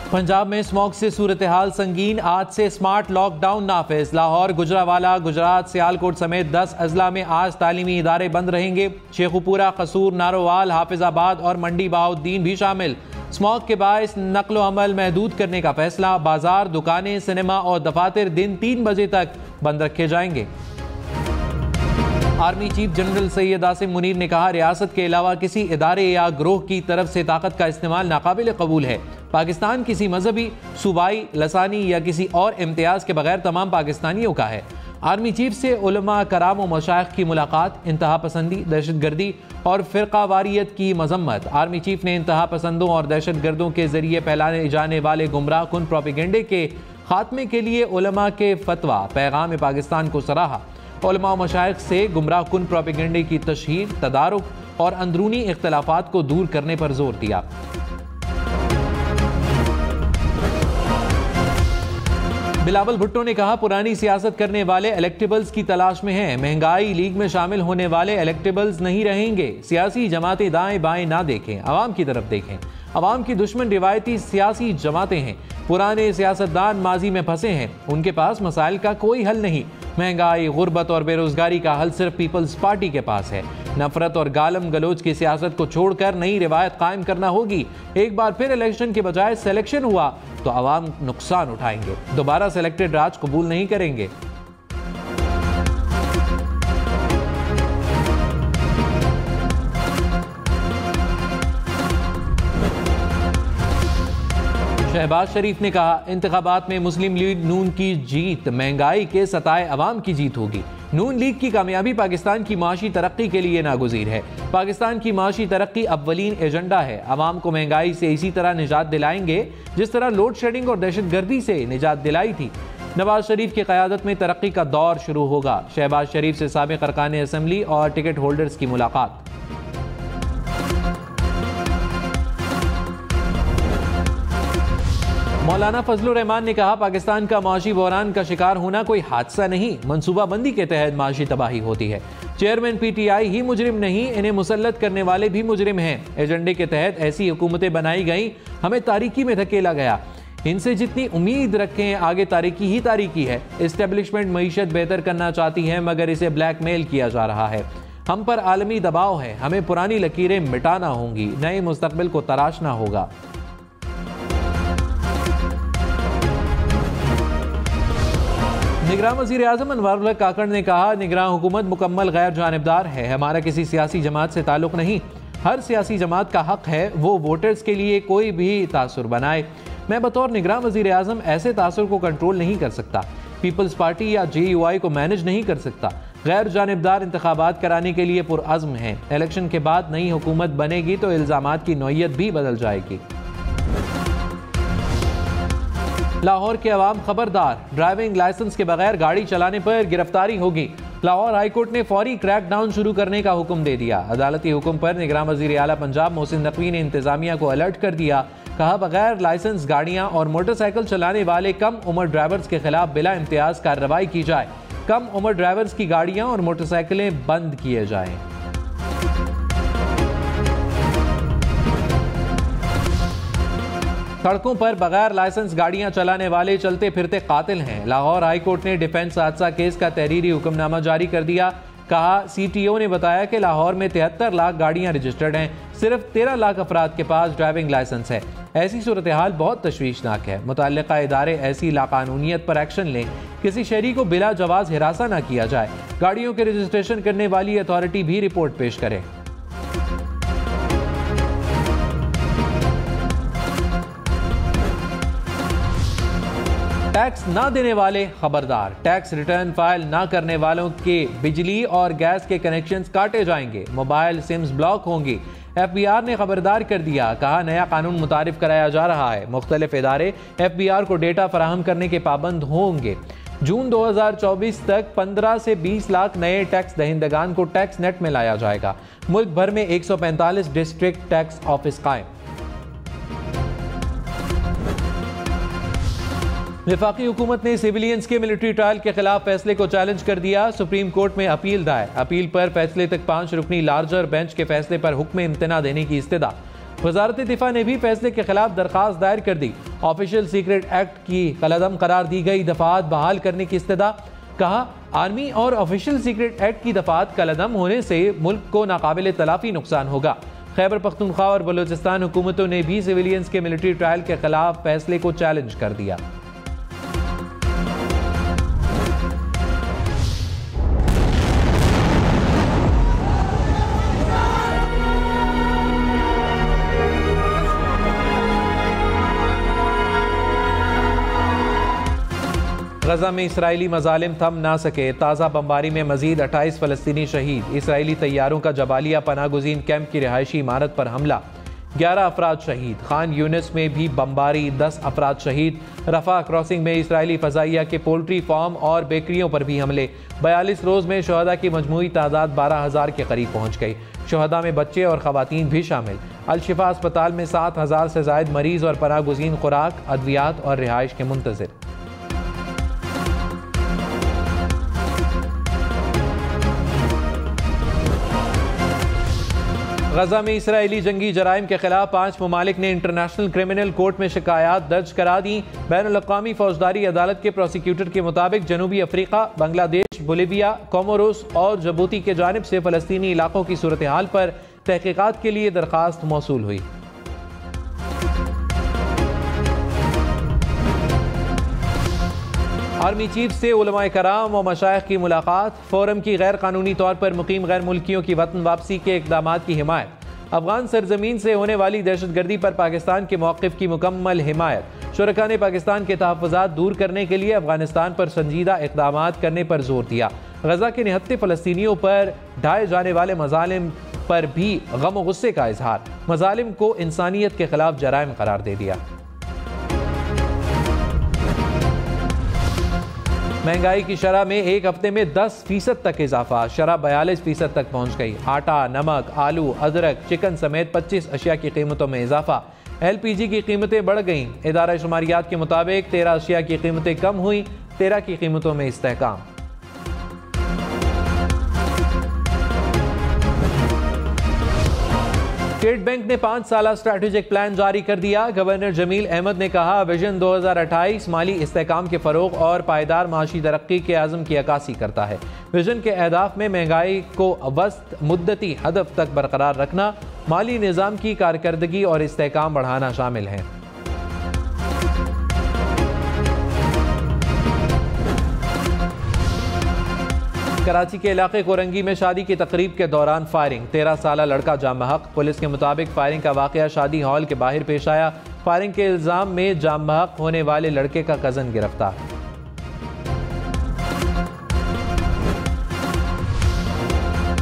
पंजाब में स्मॉग से सूरत हाल संगीन। आज से स्मार्ट लॉकडाउन नाफिज। लाहौर, गुजरावाला, गुजरात, सियालकोट समेत 10 अजला में आज तालीमी इदारे बंद रहेंगे। शेखुपुरा, कसूर, नारोवाल, हाफिजाबाद और मंडी बहाउद्दीन भी शामिल। स्मॉग के बायस नकलो अमल महदूद करने का फैसला। बाजार, दुकानें, सिनेमा और दफातर दिन 3 बजे तक बंद रखे जाएंगे। Army chief general Syed Asim Munir ने कहा, रियासत के अलावा किसी इदारे या ग्रोह की तरफ से ताकत का इस्तेमाल नाकाबिल कबूल है। पाकिस्तान किसी मजहबी, सूबाई, लसानी या किसी और इम्तियाज के बगैर तमाम पाकिस्तानियों का है। आर्मी चीफ से उलमा कराम और मशाइख की मुलाकात। इंतहा पसंदी, दहशत गर्दी और फ़िरक़ावारियत की मजम्मत। आर्मी चीफ ने इंतहा पसंदों और दहशत गर्दों के जरिए फैलाने जाने वाले गुमराह कुन प्रोपेगेंडे के खात्मे के लिए उलमा के फतवा पैगाम पाकिस्तान को सराहा। उलमा और मशाइख से गुमराह कुन प्रोपेगेंडे की तशहीर, तदारुक और अंदरूनी इख्तलाफात को दूर करने पर जोर दिया। बिलावल भुट्टो ने कहा, पुरानी सियासत करने वाले इलेक्टेबल्स की तलाश में हैं। महंगाई लीग में शामिल होने वाले इलेक्टेबल्स नहीं रहेंगे। सियासी जमातें दाएं बाएं ना देखें, अवाम की तरफ देखें। अवाम की दुश्मन रिवायती सियासी जमातें हैं। पुराने सियासतदान माजी में फंसे हैं, उनके पास मसाइल का कोई हल नहीं। महंगाई, गुर्बत और बेरोजगारी का हल सिर्फ पीपल्स पार्टी के पास है। नफरत और गालम गलोच की सियासत को छोड़कर नई रिवायत कायम करना होगी। एक बार फिर इलेक्शन के बजाय सिलेक्शन हुआ तो अवाम नुकसान उठाएंगे। दोबारा सिलेक्टेड राज कबूल नहीं करेंगे। शहबाज शरीफ ने कहा, इंतखाबात में मुस्लिम लीग नून की जीत महंगाई के सताए अवाम की जीत होगी। नून लीग की कामयाबी पाकिस्तान की माशी तरक्की के लिए नागुज़ीर है। पाकिस्तान की माशी तरक्की अव्वलीन एजेंडा है। अवाम को महंगाई से इसी तरह निजात दिलाएंगे जिस तरह लोड शेडिंग और दहशत गर्दी से निजात दिलाई थी। नवाज शरीफ की क़यादत में तरक्की का दौर शुरू होगा। शहबाज शरीफ से साबिक़ अरकान असम्बली और टिकट होल्डर्स की मुलाकात। मौलाना फजलुर रहमान ने कहा, पाकिस्तान का माशी बहरान का शिकार होना कोई हादसा नहीं, मनसूबाबंदी के तहत माशी तबाही होती है। चेयरमैन पीटीआई ही मुजरिम नहीं, इन्हें मुसल्लत करने वाले भी मुजरिम हैं। एजेंडे के तहत ऐसी हुकूमतें बनाई गई, हमें तारीकी में धकेला गया। इनसे जितनी उम्मीद रखें, आगे तारीकी ही तारीकी है। इस्टेब्लिशमेंट मईशत बेहतर करना चाहती है मगर इसे ब्लैकमेल किया जा रहा है। हम पर आलमी दबाव है, हमें पुरानी लकीरें मिटाना होंगी, नए मुस्तकबिल को तराशना होगा। निगरान वज़ीर आज़म अनवर काकड़ ने कहा, निगरान हुकूमत मुकम्मल गैर जानिबदार है। हमारा किसी सियासी जमात से ताल्लुक़ नहीं। हर सियासी जमात का हक है वो वोटर्स के लिए कोई भी तासुर बनाए। मैं बतौर निगरान वज़ीर आज़म ऐसे तासुर को कंट्रोल नहीं कर सकता। पीपल्स पार्टी या JUI को मैनेज नहीं कर सकता। गैर जानिबदार इंतखाबात कराने के लिए पुरअज़्म है। इलेक्शन के बाद नई हुकूमत बनेगी तो इल्ज़ामात की नौइयत भी बदल जाएगी। लाहौर के अवाम खबरदार, ड्राइविंग लाइसेंस के बगैर गाड़ी चलाने पर गिरफ्तारी होगी। लाहौर हाईकोर्ट ने फौरी क्रैकडाउन शुरू करने का हुक्म दे दिया। अदालती हुक्म पर निगरान वज़ीर आला पंजाब मोहसिन नकवी ने इंतजामिया को अलर्ट कर दिया। कहा, बगैर लाइसेंस गाड़ियां और मोटरसाइकिल चलाने वाले कम उम्र ड्राइवर्स के खिलाफ बिला इम्तियाज कार्रवाई की जाए। कम उम्र ड्राइवर्स की गाड़ियां और मोटरसाइकिलें बंद किए जाएं। सड़कों पर बगैर लाइसेंस गाड़ियां चलाने वाले चलते फिरते कातिल हैं। लाहौर हाईकोर्ट ने डिफेंस हादसा केस का तहरीरी हुक्मनामा जारी कर दिया। कहा, CTO ने बताया कि लाहौर में 73 लाख गाड़ियां रजिस्टर्ड हैं, सिर्फ 13 लाख अफराद के पास ड्राइविंग लाइसेंस है। ऐसी सूरत हाल बहुत तशवीशनाक है। मुतल्लिका इदारे ऐसी लाकानूनियत पर एक्शन लें, किसी शहरी को बिला जवाज हिरासा न किया जाए। गाड़ियों के रजिस्ट्रेशन करने वाली अथॉरिटी भी रिपोर्ट पेश करे। टैक्स ना देने वाले खबरदार, टैक्स रिटर्न फाइल ना करने वालों के बिजली और गैस के कनेक्शंस काटे जाएंगे। मोबाइल सिम्स ब्लॉक होंगी। FBI ने खबरदार कर दिया। कहा, नया कानून मुतारिफ कराया जा रहा है। मुख्तलिफ इदारे FBI को डेटा फराहम करने के पाबंद होंगे। जून 2024 तक 15 से 20 लाख नए टैक्स दहिंदगान को टैक्स नेट में लाया जाएगा। मुल्क भर में 145 डिस्ट्रिक्ट टैक्स ऑफिस कायम। वफाकी हुकूमत ने सिविलियंस के मिलिट्री ट्रायल के खिलाफ फैसले को चैलेंज कर दिया। सुप्रीम कोर्ट में अपील दायर। अपील पर फैसले तक 5 रुकनी लार्जर बेंच के फैसले पर हुक्म इम्तना देने की इस्तदा। वजारत दिफा ने भी फैसले के खिलाफ दरखास्त दायर कर दी। ऑफिशियल सीक्रेट एक्ट की कलअदम करार दी गई दफात बहाल करने की इस्तदा। कहा, आर्मी और ऑफिशियल सीक्रेट एक्ट की दफात कलअदम होने से मुल्क को नाकाबिल तलाफी नुकसान होगा। खैबर पख्तूनख्वा और बलूचिस्तान हुकूमतों ने भी सिविलियंस के मिलिट्री ट्रायल के खिलाफ फैसले को चैलेंज कर दिया। गजा में इसराइली मजालिम थम ना सके। ताज़ा बमबारी में मजीद 28 फलस्तीनी शहीद। इसराइली तैयारों का जबालिया पनाह गुज़ीन कैंप की रिहायशी इमारत पर हमला, 11 अफराद शहीद। खान यूनिस में भी बमबारी, 10 अफराद शहीद। रफा क्रॉसिंग में इसराइली फजाइया के पोल्ट्री फार्म और बेकरियों पर भी हमले। 42 रोज़ में शहदा की मजमूई तादाद 12,000 के करीब पहुँच गई। शहदा में बच्चे और ख़वातीन भी शामिल। अल-शिफा अस्पताल में 7,000 से ज़ायद मरीज़ और पनाह गुज़ीन खुराक, अद्वियात और रिहाइश के मुंतज़िर। गजा में इसराइली जंगी जराइम के खिलाफ 5 ममालिक ने इंटरनेशनल क्रिमिनल कोर्ट में शिकायत दर्ज करा दी। बैनुल-अक़वामी फौजदारी अदालत के प्रोसिक्यूटर के मुताबिक जनूबी अफ्रीका, बांग्लादेश, बोलिविया, कोमोरोस और जबूती के जानिब से फ़लस्तीनी इलाकों की सूरत हाल पर तहकीकात के लिए दरखास्त मौसूल हुई। आर्मी चीफ से उलमाए कराम और मशाइख की मुलाकात। फोरम की गैर कानूनी तौर पर मुकीम गैर मुल्कियों की वतन वापसी के इक़दामात की हिमायत। अफगान सरजमीन से होने वाली दहशतगर्दी पर पाकिस्तान के मौक़िफ़ की मुकम्मल हिमायत। शुरका ने पाकिस्तान के तहफ़्फ़ुज़ात दूर करने के लिए अफगानिस्तान पर संजीदा इक़दामात करने पर जोर दिया। गजा के निहत्ते फ़लस्तीनियों पर ढाए जाने वाले मज़ालिम पर भी गम और गुस्से का इजहार। मज़ालिम को इंसानियत के खिलाफ जराइम करार दे दिया। महंगाई की शरह में एक हफ्ते में 10% तक इजाफा। शरह 42% तक पहुंच गई। आटा, नमक, आलू, अदरक, चिकन समेत 25 अशिया की कीमतों में इजाफा। LPG की कीमतें बढ़ गईं। इदारा शुमारियात के मुताबिक 13 अशिया की कीमतें कम हुई, 13 की कीमतों में इस्तेहकाम। स्टेट बैंक ने 5 साला स्ट्रैटेजिक प्लान जारी कर दिया। गवर्नर जमील अहमद ने कहा, विजन 2028 माली इस्तेहकाम के फरोग और पायदार माशी तरक्की के आज़म की अक्कासी करता है। विजन के अहदाफ में महंगाई को वस्त मुद्दती हदफ तक बरकरार रखना, माली निज़ाम की कारकर्दगी और इस्तेहकाम बढ़ाना शामिल है। कराची के इलाके कोरंगी में शादी की तकरीब के दौरान फायरिंग, 13 साला लड़का जाम बहक। पुलिस के मुताबिक फायरिंग का वाकया शादी हॉल के बाहर पेश आया। फायरिंग के इल्जाम में जाम बहक होने वाले लड़के का कजन गिरफ्तार।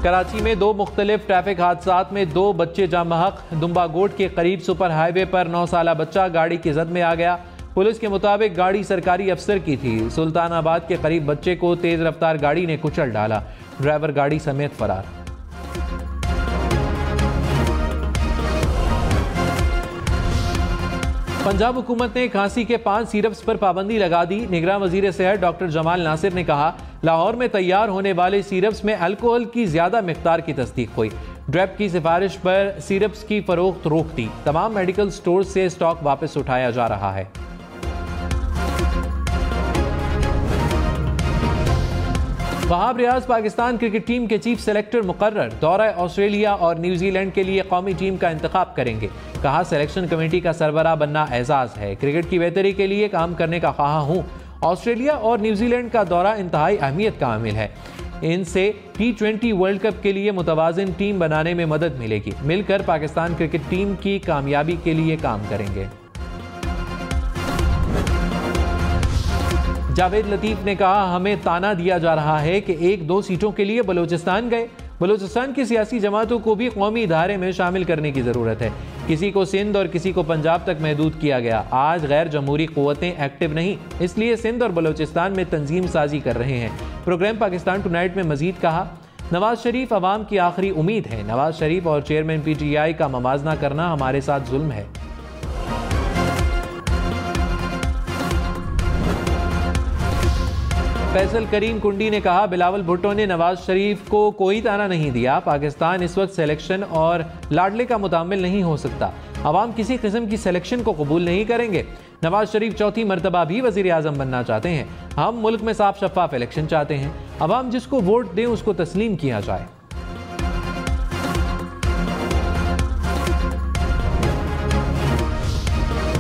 कराची में 2 मुख्तलिफ ट्रैफिक हादसात में 2 बच्चे जाम बहक। दुम्बागोट के करीब सुपर हाईवे पर 9 साला बच्चा गाड़ी की जद में आ गया। पुलिस के मुताबिक गाड़ी सरकारी अफसर की थी। सुल्तानाबाद के करीब बच्चे को तेज रफ्तार गाड़ी ने कुचल डाला। ड्राइवर गाड़ी समेत फरार। पंजाब हुकूमत ने खांसी के 5 सिरप्स पर पाबंदी लगा दी। निगरान वजीर सेहत डॉक्टर जमाल नासिर ने कहा, लाहौर में तैयार होने वाले सिरप्स में अल्कोहल की ज्यादा मिकदार की तस्दीक हुई। ड्रेप की सिफारिश पर सिरप्स की फरोख्त रोक दी। तमाम मेडिकल स्टोर से स्टॉक वापस उठाया जा रहा है। वहाब रियाज पाकिस्तान क्रिकेट टीम के चीफ सेलेक्टर मुकर्रर। दौरा ऑस्ट्रेलिया और न्यूजीलैंड के लिए कौमी टीम का इंतखाब करेंगे। कहा, सिलेक्शन कमेटी का सरबराह बनना एजाज है। क्रिकेट की बेहतरी के लिए काम करने का ख्वाह हूँ। ऑस्ट्रेलिया और न्यूजीलैंड का दौरा इंतहाई अहमियत का हामिल है। इनसे T20 वर्ल्ड कप के लिए मुतवाज़िन टीम बनाने में मदद मिलेगी। मिलकर पाकिस्तान क्रिकेट टीम की कामयाबी के लिए काम करेंगे। जावेद लतीफ ने कहा, हमें ताना दिया जा रहा है कि 1-2 सीटों के लिए बलूचिस्तान गए। बलूचिस्तान की सियासी जमातों को भी कौमी धारे में शामिल करने की ज़रूरत है। किसी को सिंध और किसी को पंजाब तक महदूद किया गया। आज गैर जमहूरी क़ुव्वतें एक्टिव नहीं, इसलिए सिंध और बलूचिस्तान में तंजीम साजी कर रहे हैं। प्रोग्राम पाकिस्तान टुनाइट में मजीद कहा, नवाज शरीफ अवाम की आखिरी उम्मीद है। नवाज शरीफ और चेयरमैन PTI का मवाजना करना हमारे साथ जुल्म है। फैसल करीम कुंडी ने कहा, बिलावल भुट्टो ने नवाज शरीफ को कोई ताना नहीं दिया। पाकिस्तान इस वक्त सिलेक्शन और लाडले का मुतामिल नहीं हो सकता। अवाम किसी किस्म की सिलेक्शन को कबूल नहीं करेंगे। नवाज शरीफ चौथी मरतबा भी वजीर आजम बनना चाहते हैं। हम मुल्क में साफ शफाफ इलेक्शन चाहते हैं। अवाम जिसको वोट दें उसको तस्लीम किया जाए।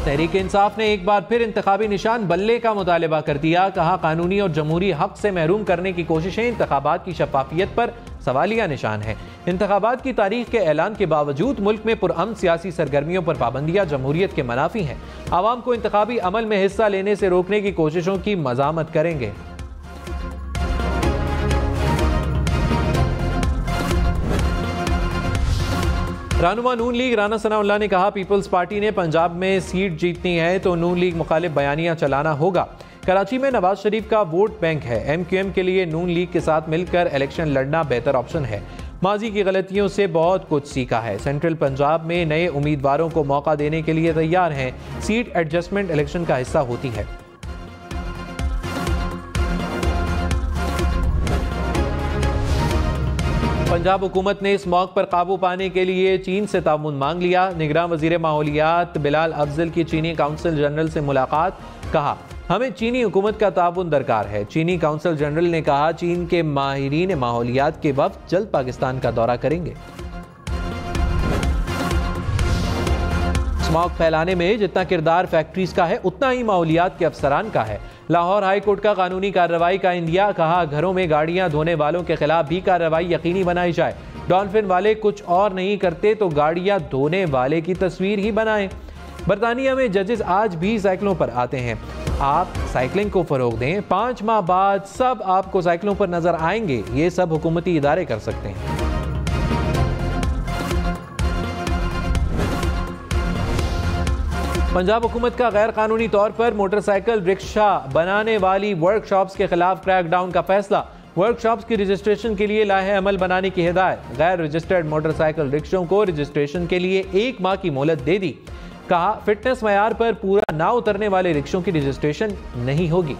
तहरीक इंसाफ ने एक बार फिर इंतखाबी निशान बल्ले का मुतालबा कर दिया। कहा, कानूनी और जमहूरी हक से महरूम करने की कोशिशें इंतखाबात की शफाफियत पर सवालिया निशान है। इंतखाबात की तारीख के ऐलान के बावजूद मुल्क में पुरअमन सियासी सरगर्मियों पर पाबंदियां जमहूरियत के मनाफी हैं। आवाम को इंतखाबी अमल में हिस्सा लेने से रोकने की कोशिशों की मजामत करेंगे। रहनुमा नून लीग राना सनाउल्लाह ने कहा, पीपल्स पार्टी ने पंजाब में सीट जीतनी है तो नून लीग मुखालिफ बयानियां चलाना होगा। कराची में नवाज शरीफ का वोट बैंक है। MQM के लिए नून लीग के साथ मिलकर इलेक्शन लड़ना बेहतर ऑप्शन है। माजी की गलतियों से बहुत कुछ सीखा है। सेंट्रल पंजाब में नए उम्मीदवारों को मौका देने के लिए तैयार हैं। सीट एडजस्टमेंट इलेक्शन का हिस्सा होती है। पंजाब हुकूमत ने इस मौके पर काबू पाने के लिए चीन से ताउन मांग लिया। निगरान वजीर माहौलियात बिलाल अफजल की चीनी काउंसिल जनरल से मुलाकात। कहा, हमें चीनी हुकूमत का ताउन दरकार है। चीनी काउंसिल जनरल ने कहा, चीन के माहिरीन माहौलियात के वफ्द जल्द पाकिस्तान का दौरा करेंगे। स्मॉग फैलाने में जितना किरदार फैक्ट्रीज का है उतना ही माहौलियात के अफसरान का है। लाहौर हाई कोर्ट का कानूनी कार्रवाई का इंदिया। कहा, घरों में गाड़ियां धोने वालों के खिलाफ भी कार्रवाई यकीनी बनाई जाए। डॉल्फिन वाले कुछ और नहीं करते तो गाड़ियां धोने वाले की तस्वीर ही बनाएं। बरतानिया में जजेस आज भी साइकिलों पर आते हैं। आप साइकिलिंग को फरोग दें, 5 माह बाद सब आपको साइकिलों पर नजर आएंगे। ये सब हुकूमती इदारे कर सकते हैं। पंजाब हुकूमत का गैर कानूनी तौर पर मोटरसाइकिल रिक्शा बनाने वाली वर्कशॉप्स के खिलाफ क्रैकडाउन का फैसला। वर्कशॉप्स की रजिस्ट्रेशन के लिए लाहे अमल बनाने की हिदायत। गैर रजिस्टर्ड मोटरसाइकिल रिक्शों को रजिस्ट्रेशन के लिए 1 माह की मोहलत दे दी। कहा, फिटनेस मयार पर पूरा ना उतरने वाले रिक्शों की रजिस्ट्रेशन नहीं होगी।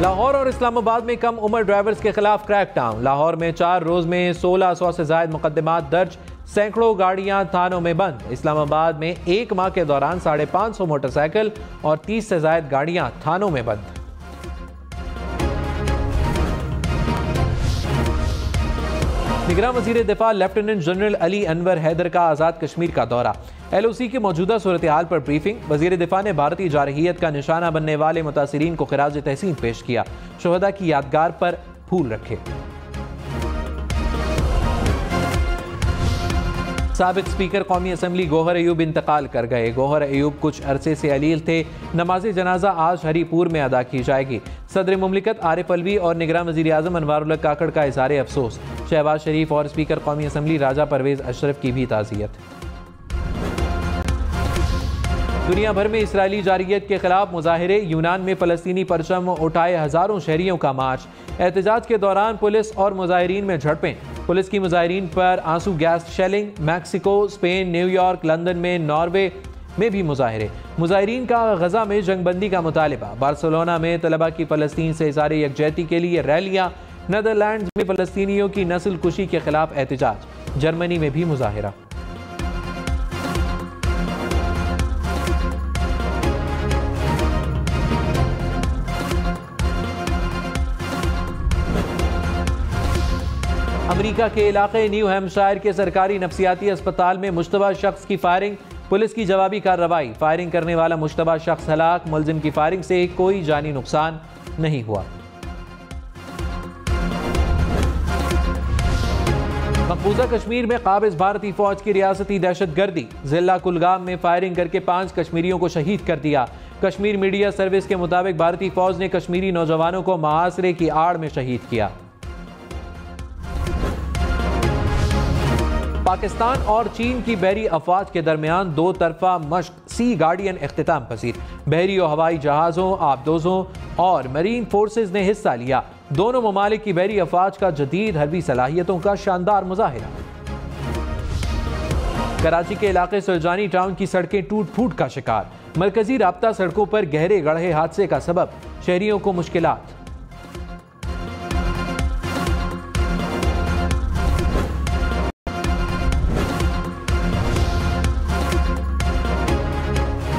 लाहौर और इस्लामाबाद में कम उम्र ड्राइवर्स के खिलाफ क्रैकडाउन। लाहौर में 4 रोज में 1600 से ज्यादा मुकदमात दर्ज। सैकड़ों गाड़ियां थानों में बंद। इस्लामाबाद में 1 माह के दौरान 550 मोटरसाइकिल और 30 से ज्यादा गाड़ियां थानों में बंद। निगरान वजीर दिफा लेफ्टिनेंट जनरल अली अनवर हैदर का आज़ाद कश्मीर का दौरा। LOC की मौजूदा सूरत हाल पर ब्रीफिंग। वजीर दिफा ने भारतीय जारहियत का निशाना बनने वाले मुतासिरीन को खिराज तहसीन पेश किया। शुहदा की यादगार पर फूल रखे। साबिक स्पीकर कौमी असम्बली गौहर अयूब इंतकाल कर गए। गौहर अयूब कुछ अरसे से अलील थे। नमाज जनाजा आज हरीपुर में अदा की जाएगी। सदर मुमलिकत आरिफ अलवी और निगरान वजीर आजम अनवारुल्लाह काकड़ का इज़हार अफसोस। शहबाज शरीफ और स्पीकर कौमी असम्बली राजा परवेज अशरफ की भी ताज़ियत। दुनिया भर में इसराइली जारहियत के खिलाफ मुजाहिरे। यूनान में फ़लस्तीनी परचम उठाए हज़ारों शहरियों का मार्च। एहतजाज के दौरान पुलिस और मुजाहिरीन में झड़पें। पुलिस की मुजाहिरीन पर आंसू gas shelling. Mexico, Spain, New York, London में, नॉर्वे में भी मुजाहिरे। मुजाहिरीन का गजा में जंगबंदी का मुतालिबा। बार्सिलोना में तलबा की फ़लस्तीन से इज़हार यकजहती के लिए रैलियाँ। नीदरलैंड्स में फ़लस्तीनियों की नस्ल कुशी के खिलाफ एहतजाज। जर्मनी में भी मुजाहिरा। अमेरिका के इलाके न्यू हैम्पशायर के सरकारी नफ्सियाती अस्पताल में मुश्तबा शख्स की फायरिंग। पुलिस की जवाबी कार्रवाई। फायरिंग करने वाला मुश्तबा शख्स हलाक। मुलजिम की फायरिंग से कोई जानी नुकसान नहीं हुआ। मकबूजा कश्मीर में काबिज भारतीय फौज की रियासती दहशतगर्दी। जिला कुलगाम में फायरिंग करके 5 कश्मीरियों को शहीद कर दिया। कश्मीर मीडिया सर्विस के मुताबिक भारतीय फौज ने कश्मीरी नौजवानों को मुहासरे की आड़ में शहीद किया। पाकिस्तान और चीन की बहरी अफवाज के दरमियान 2 तरफा मश्क सी गार्डियन इख्तिताम पजीर। बहरी और हवाई जहाज़ों, आबदोजों और मरीन फोर्सेज ने हिस्सा लिया। दोनों ममालिक की बहरी अफवाज का जदीद हरबी सलाहियतों का शानदार मुजाहिरा। कराची के इलाके सुलजानी टाउन की सड़कें टूट फूट का शिकार। मरकजी राब्ता सड़कों पर गहरे गड्ढे हादसे का सबब। शहरियों को मुश्किलात।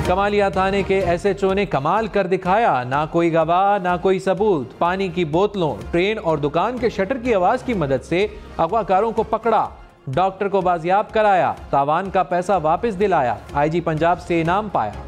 कमालिया थाने के SHO ने कमाल कर दिखाया, ना कोई गवाह ना कोई सबूत। पानी की बोतलों, ट्रेन और दुकान के शटर की आवाज की मदद से अगवाकारों को पकड़ा, डॉक्टर को बाजियाब कराया, तावान का पैसा वापस दिलाया, IG पंजाब से इनाम पाया।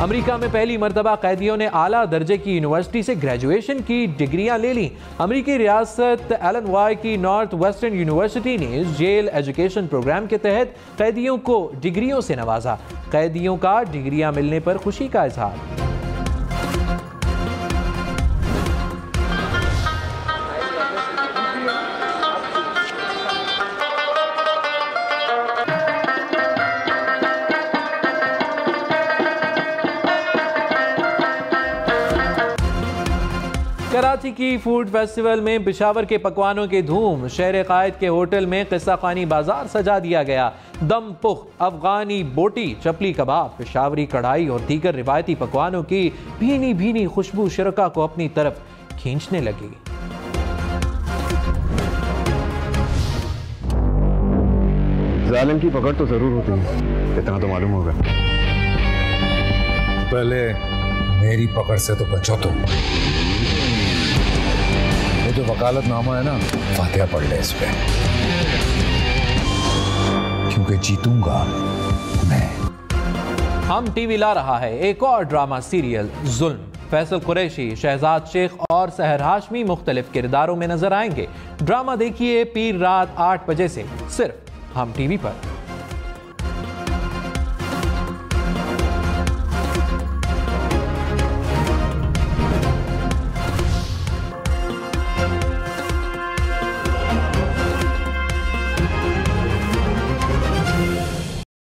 अमेरिका में पहली मर्तबा कैदियों ने आला दर्जे की यूनिवर्सिटी से ग्रेजुएशन की डिग्रियां ले ली। अमेरिकी रियासत इलिनॉय की नॉर्थ वेस्टर्न यूनिवर्सिटी ने जेल एजुकेशन प्रोग्राम के तहत कैदियों को डिग्रियों से नवाजा। कैदियों का डिग्रियां मिलने पर खुशी का इजहार। कराची की फूड फेस्टिवल में पेशावर के पकवानों की धूम। शहर कायद के होटल में किस्सा खानी बाजार सजा दिया गया। दम पुख्त, अफगानी बोटी, चपली कबाब, पेशावरी कढ़ाई और दीगर रिवायती पकवानों की भीनी भीनी खुशबू शुरका को अपनी तरफ खींचने लगी। जालिम की पकड़ तो जरूर होती है, इतना तो मालूम होगा। पहले मेरी पकड़ से तो बचो तुम। ये जो वकालतनामा है ना, फातिहा पढ़ ले इस पे, क्योंकि जीतूंगा मैं। हम टीवी ला रहा है एक और ड्रामा सीरियल जुल्म। फैसल कुरैशी, शहजाद शेख और सहर हाशमी मुख्तलिफ किरदारों में नजर आएंगे। ड्रामा देखिए पीर रात 8 बजे से सिर्फ हम टीवी पर।